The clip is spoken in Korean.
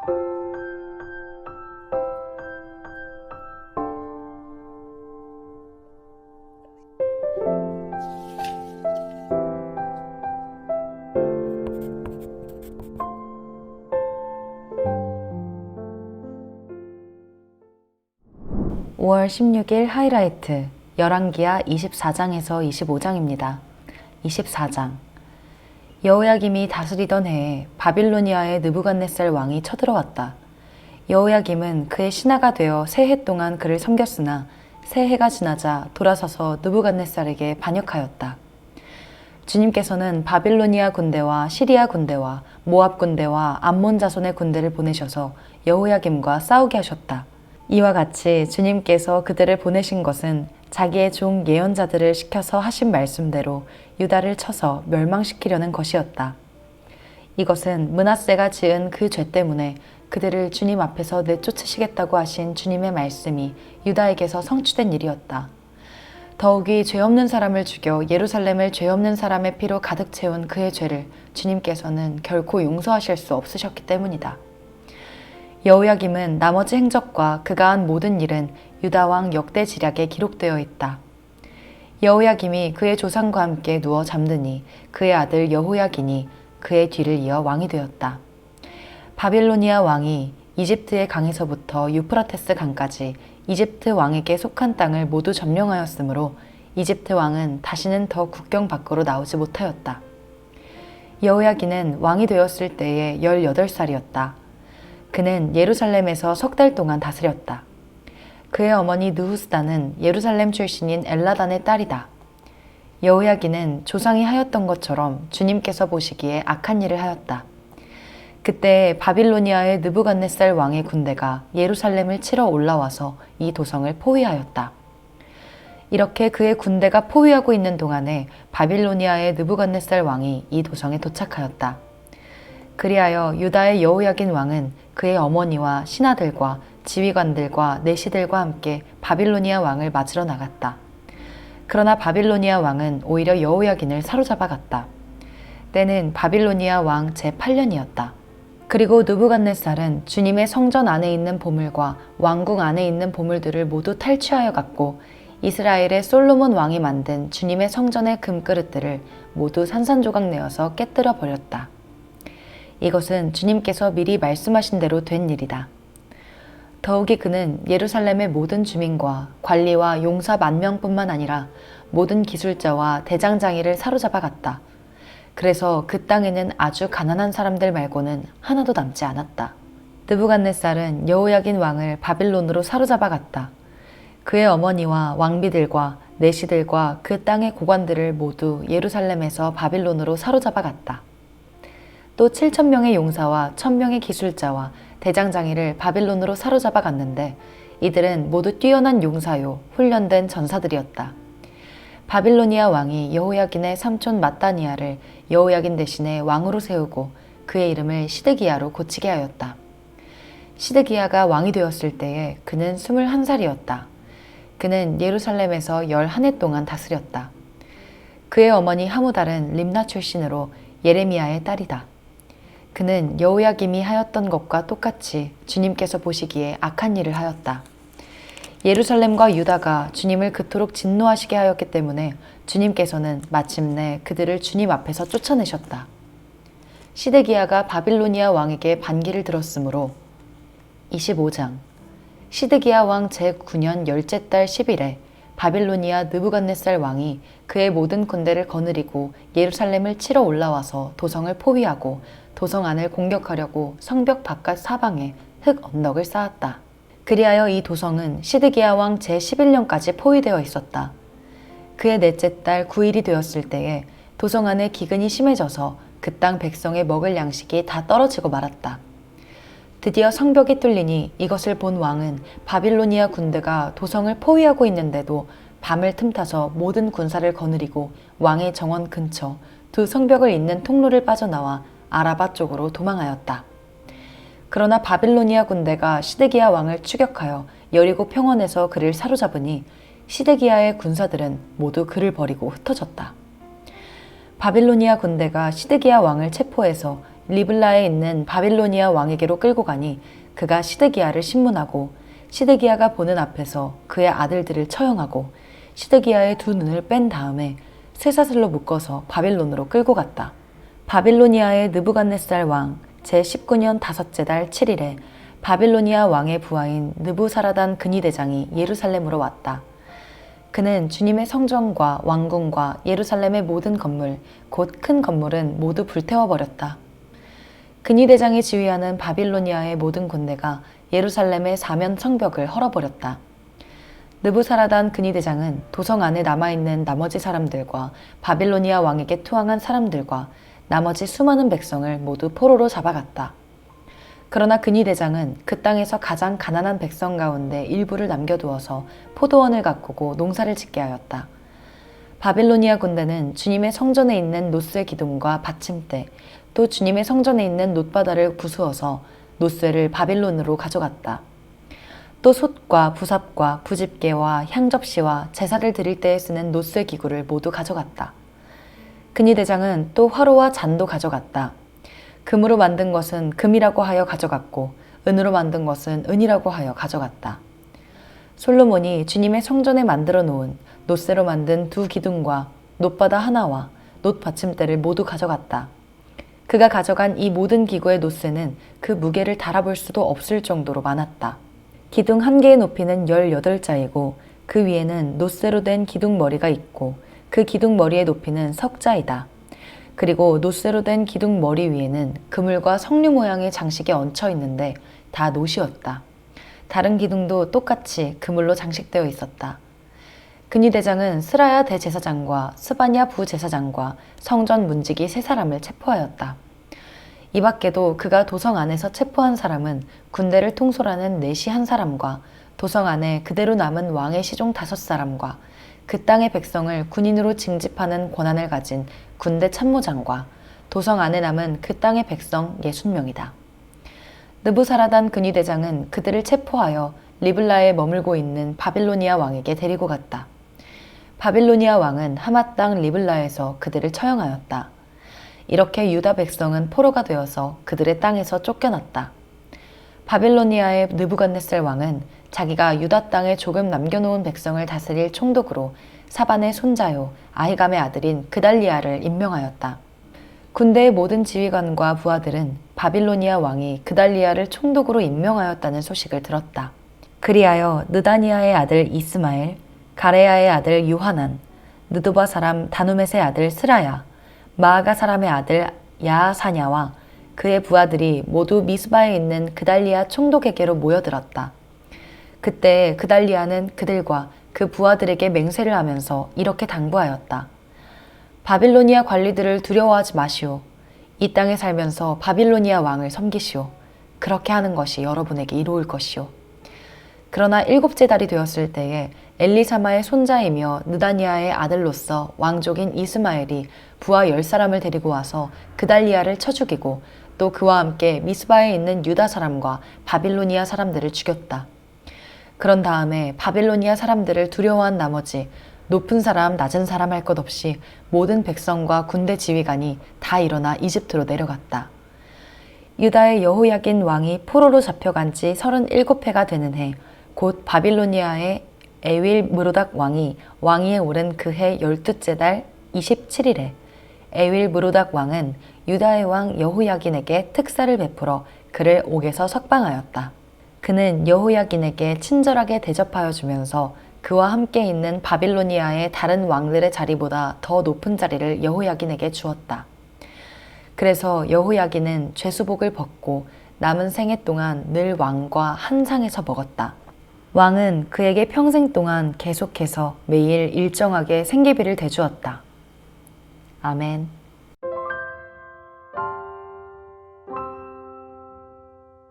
(5월 16일) 하이라이트 열왕기하 24장에서 25장입니다. 24장. 여호야김이 다스리던 해에 바빌로니아의 느부갓네살 왕이 쳐들어왔다. 여호야김은 그의 신하가 되어 세 해 동안 그를 섬겼으나 세 해가 지나자 돌아서서 느부갓네살에게 반역하였다. 주님께서는 바빌로니아 군대와 시리아 군대와 모압 군대와 암몬 자손의 군대를 보내셔서 여호야김과 싸우게 하셨다. 이와 같이 주님께서 그들을 보내신 것은 자기의 종 예언자들을 시켜서 하신 말씀대로 유다를 쳐서 멸망시키려는 것이었다. 이것은 므낫세가 지은 그 죄 때문에 그들을 주님 앞에서 내쫓으시겠다고 하신 주님의 말씀이 유다에게서 성취된 일이었다. 더욱이 죄 없는 사람을 죽여 예루살렘을 죄 없는 사람의 피로 가득 채운 그의 죄를 주님께서는 결코 용서하실 수 없으셨기 때문이다. 여호야김은 나머지 행적과 그가 한 모든 일은 유다왕 역대지략에 기록되어 있다. 여호야김이 그의 조상과 함께 누워 잠드니 그의 아들 여호야긴이 그의 뒤를 이어 왕이 되었다. 바빌로니아 왕이 이집트의 강에서부터 유프라테스 강까지 이집트 왕에게 속한 땅을 모두 점령하였으므로 이집트 왕은 다시는 더 국경 밖으로 나오지 못하였다. 여호야긴은 왕이 되었을 때에 18살이었다. 그는 예루살렘에서 3달 동안 다스렸다. 그의 어머니 느후스다는 예루살렘 출신인 엘라단의 딸이다. 여호야긴은 조상이 하였던 것처럼 주님께서 보시기에 악한 일을 하였다. 그때 바빌로니아의 느부갓네살 왕의 군대가 예루살렘을 치러 올라와서 이 도성을 포위하였다. 이렇게 그의 군대가 포위하고 있는 동안에 바빌로니아의 느부갓네살 왕이 이 도성에 도착하였다. 그리하여 유다의 여호야긴 왕은 그의 어머니와 신하들과 지휘관들과 내시들과 함께 바빌로니아 왕을 맞으러 나갔다. 그러나 바빌로니아 왕은 오히려 여호야긴을 사로잡아 갔다. 때는 바빌로니아 왕 제8년이었다. 그리고 느부갓네살은 주님의 성전 안에 있는 보물과 왕궁 안에 있는 보물들을 모두 탈취하여 갔고 이스라엘의 솔로몬 왕이 만든 주님의 성전의 금그릇들을 모두 산산조각 내어서 깨뜨려 버렸다. 이것은 주님께서 미리 말씀하신 대로 된 일이다. 더욱이 그는 예루살렘의 모든 주민과 관리와 용사 10,000명뿐만 아니라 모든 기술자와 대장장이를 사로잡아 갔다. 그래서 그 땅에는 아주 가난한 사람들 말고는 하나도 남지 않았다. 느부갓네살은 여호야긴 왕을 바빌론으로 사로잡아 갔다. 그의 어머니와 왕비들과 내시들과 그 땅의 고관들을 모두 예루살렘에서 바빌론으로 사로잡아 갔다. 또 7,000명의 용사와 1,000명의 기술자와 대장장이를 바빌론으로 사로잡아 갔는데 이들은 모두 뛰어난 용사요 훈련된 전사들이었다. 바빌로니아 왕이 여호야긴의 삼촌 마따니아를 여호야긴 대신에 왕으로 세우고 그의 이름을 시드기야로 고치게 하였다. 시드기야가 왕이 되었을 때에 그는 21살이었다. 그는 예루살렘에서 11해 동안 다스렸다. 그의 어머니 하무달은 림나 출신으로 예레미야의 딸이다. 그는 여호야김이 하였던 것과 똑같이 주님께서 보시기에 악한 일을 하였다. 예루살렘과 유다가 주님을 그토록 진노하시게 하였기 때문에 주님께서는 마침내 그들을 주님 앞에서 쫓아내셨다. 시드기야가 바빌로니아 왕에게 반기를 들었으므로 25장. 시드기야 왕 제9년 10째 달 10일에 바빌로니아 느부갓네살 왕이 그의 모든 군대를 거느리고 예루살렘을 치러 올라와서 도성을 포위하고 도성 안을 공격하려고 성벽 바깥 사방에 흙 언덕을 쌓았다. 그리하여 이 도성은 시드기야 왕 제11년까지 포위되어 있었다. 그의 넷째 달 9일이 되었을 때에 도성 안에 기근이 심해져서 그 땅 백성의 먹을 양식이 다 떨어지고 말았다. 드디어 성벽이 뚫리니 이것을 본 왕은 바빌로니아 군대가 도성을 포위하고 있는데도 밤을 틈타서 모든 군사를 거느리고 왕의 정원 근처 두 성벽을 잇는 통로를 빠져나와 아라바 쪽으로 도망하였다. 그러나 바빌로니아 군대가 시드기야 왕을 추격하여 여리고 평원에서 그를 사로잡으니 시드기야의 군사들은 모두 그를 버리고 흩어졌다. 바빌로니아 군대가 시드기야 왕을 체포해서 리블라에 있는 바빌로니아 왕에게로 끌고 가니 그가 시드기야를 신문하고 시드기야가 보는 앞에서 그의 아들들을 처형하고 시드기야의 두 눈을 뺀 다음에 쇠사슬로 묶어서 바빌론으로 끌고 갔다. 바빌로니아의 느부갓네살 왕 제19년 다섯째 달 7일에 바빌로니아 왕의 부하인 느부사라단 근위대장이 예루살렘으로 왔다. 그는 주님의 성전과 왕궁과 예루살렘의 모든 건물, 곧 큰 건물은 모두 불태워버렸다. 근위대장이 지휘하는 바빌로니아의 모든 군대가 예루살렘의 사면 성벽을 헐어버렸다. 느부사라단 근위대장은 도성 안에 남아있는 나머지 사람들과 바빌로니아 왕에게 투항한 사람들과 나머지 수많은 백성을 모두 포로로 잡아갔다. 그러나 근위대장은 그 땅에서 가장 가난한 백성 가운데 일부를 남겨두어서 포도원을 가꾸고 농사를 짓게 하였다. 바빌로니아 군대는 주님의 성전에 있는 노쇠 기둥과 받침대, 또 주님의 성전에 있는 놋바다를 부수어서 놋쇠를 바빌론으로 가져갔다. 또 솥과 부삽과 부집개와 향접시와 제사를 드릴 때에 쓰는 놋쇠 기구를 모두 가져갔다. 근위대장은 또 화로와 잔도 가져갔다. 금으로 만든 것은 금이라고 하여 가져갔고 은으로 만든 것은 은이라고 하여 가져갔다. 솔로몬이 주님의 성전에 만들어 놓은 놋쇠로 만든 두 기둥과 놋바다 하나와 놋 받침대를 모두 가져갔다. 그가 가져간 이 모든 기구의 놋쇠는 그 무게를 달아볼 수도 없을 정도로 많았다. 기둥 한 개의 높이는 18자이고 그 위에는 놋쇠로 된 기둥 머리가 있고 그 기둥 머리의 높이는 석자이다. 그리고 놋쇠로 된 기둥 머리 위에는 그물과 석류 모양의 장식이 얹혀 있는데 다 놋이었다. 다른 기둥도 똑같이 그물로 장식되어 있었다. 근위대장은 스라야 대제사장과 스바냐 부제사장과 성전 문지기 세 사람을 체포하였다. 이 밖에도 그가 도성 안에서 체포한 사람은 군대를 통솔하는 내시 한 사람과 도성 안에 그대로 남은 왕의 시종 5사람과 그 땅의 백성을 군인으로 징집하는 권한을 가진 군대 참모장과 도성 안에 남은 그 땅의 백성 60명이다. 느부사라단 근위대장은 그들을 체포하여 리블라에 머물고 있는 바빌로니아 왕에게 데리고 갔다. 바빌로니아 왕은 하맛 땅 리블라에서 그들을 처형하였다. 이렇게 유다 백성은 포로가 되어서 그들의 땅에서 쫓겨났다. 바빌로니아의 느부갓네살 왕은 자기가 유다 땅에 조금 남겨놓은 백성을 다스릴 총독으로 사반의 손자요 아히감의 아들인 그달리아를 임명하였다. 군대의 모든 지휘관과 부하들은 바빌로니아 왕이 그달리아를 총독으로 임명하였다는 소식을 들었다. 그리하여 느다니아의 아들 이스마엘, 가레야의 아들 요하난, 느도바 사람 다누멧의 아들 스라야, 마아가 사람의 아들 야하사냐와 그의 부하들이 모두 미스바에 있는 그달리아 총독에게로 모여들었다. 그때 그달리아는 그들과 그 부하들에게 맹세를 하면서 이렇게 당부하였다. 바빌로니아 관리들을 두려워하지 마시오. 이 땅에 살면서 바빌로니아 왕을 섬기시오. 그렇게 하는 것이 여러분에게 이로울 것이오. 그러나 7째 달이 되었을 때에 엘리사마의 손자이며 느다니아의 아들로서 왕족인 이스마엘이 부하 10사람을 데리고 와서 그달리아를 쳐 죽이고 또 그와 함께 미스바에 있는 유다 사람과 바빌로니아 사람들을 죽였다. 그런 다음에 바빌로니아 사람들을 두려워한 나머지 높은 사람 낮은 사람 할 것 없이 모든 백성과 군대 지휘관이 다 일어나 이집트로 내려갔다. 유다의 여호야긴 왕이 포로로 잡혀간 지 37해가 되는 해, 곧 바빌로니아의 에윌 무로닥 왕이 왕위에 오른 그 해 12째 달 27일에 에윌 무로닥 왕은 유다의 왕 여호야긴에게 특사를 베풀어 그를 옥에서 석방하였다. 그는 여호야긴에게 친절하게 대접하여 주면서 그와 함께 있는 바빌로니아의 다른 왕들의 자리보다 더 높은 자리를 여호야긴에게 주었다. 그래서 여호야긴은 죄수복을 벗고 남은 생애 동안 늘 왕과 한 상에서 먹었다. 왕은 그에게 평생 동안 계속해서 매일 일정하게 생계비를 대주었다. 아멘.